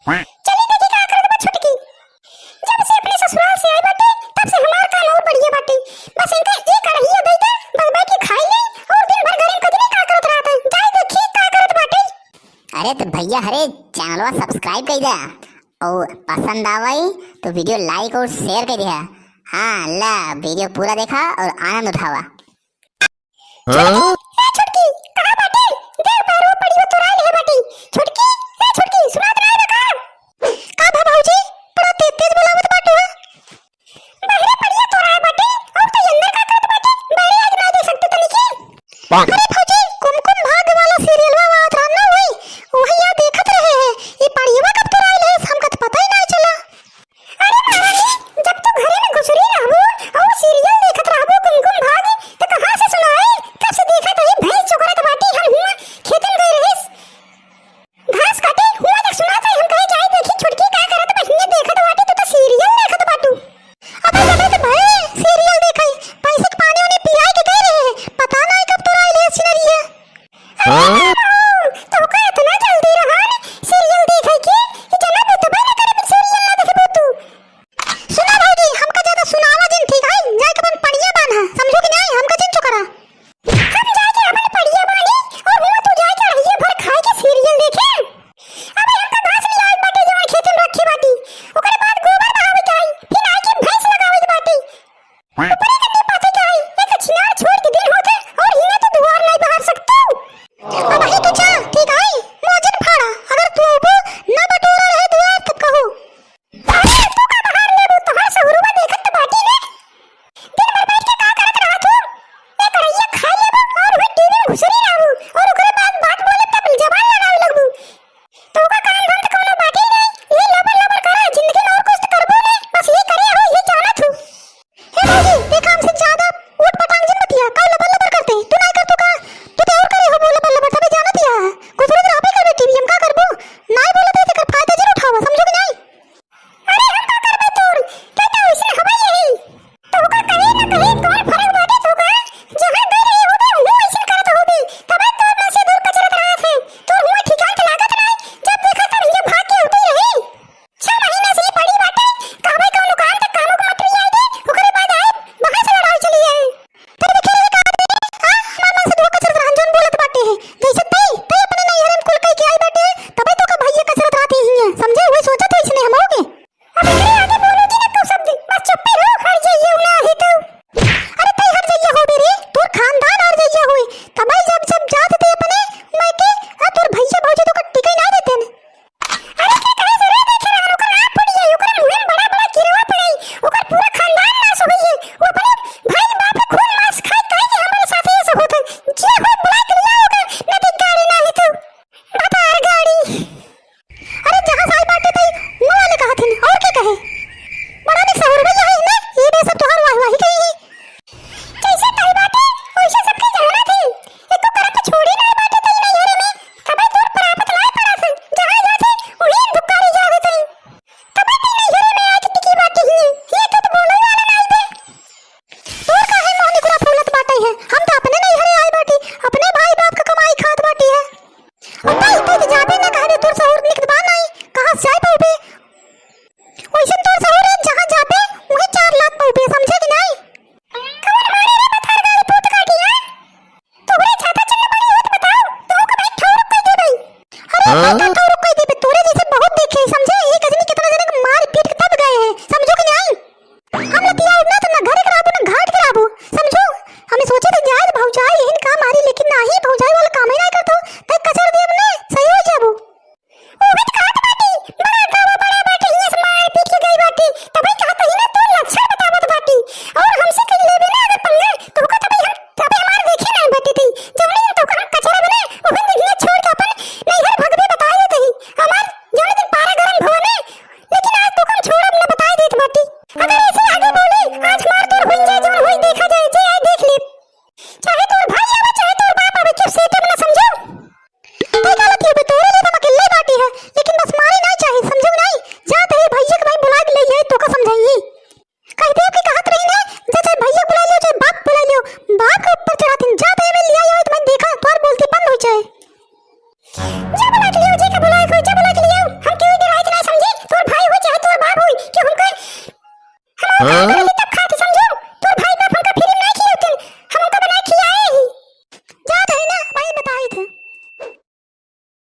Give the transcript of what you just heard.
चली देखी का करत बा छुटकी। जब से अपने ससुराल से आई बाटे तब से हमार काम और बढ़िया बाटे। बस इनका एक कढ़ैया दई दे बस बैठ के खाई ले और दिन भर घर में कदी का करत रहत है। जाई देखी का करत बाटे। अरे तो भैया हरे चैनलवा सब्सक्राइब कर दे और पसंद आवई तो वीडियो लाइक और शेयर कर दिया। हाँ ला वीडियो पूरा देखा और आनंद उठावा। छुटकी कहां बाटे? देख पैरों पड़ी हो तो राई है बाटे। छुटकी ए छुटकी सुनात नहीं रखा का भा भाऊजी बड़ा तेज तेज बोलावत बाटे। बाहरे पड़िया तो राय बाटे और तो अंदर का करत बाटे। बाहरे आज ना देख सकते तनिके। अरे भाऊजी कुमकुम भाग्य वाला सीरियलवा आवत रहा ना वही या देखत रहे हैं। ये पड़िया कब तो राय है हमका तो पता ही नहीं चला। अरे महारानी जब तू घरे में घुसरी रहबो और सीरियल देखत रहबो कुमकुम भाग्य तो कहां से सुनाए कब से देखत लो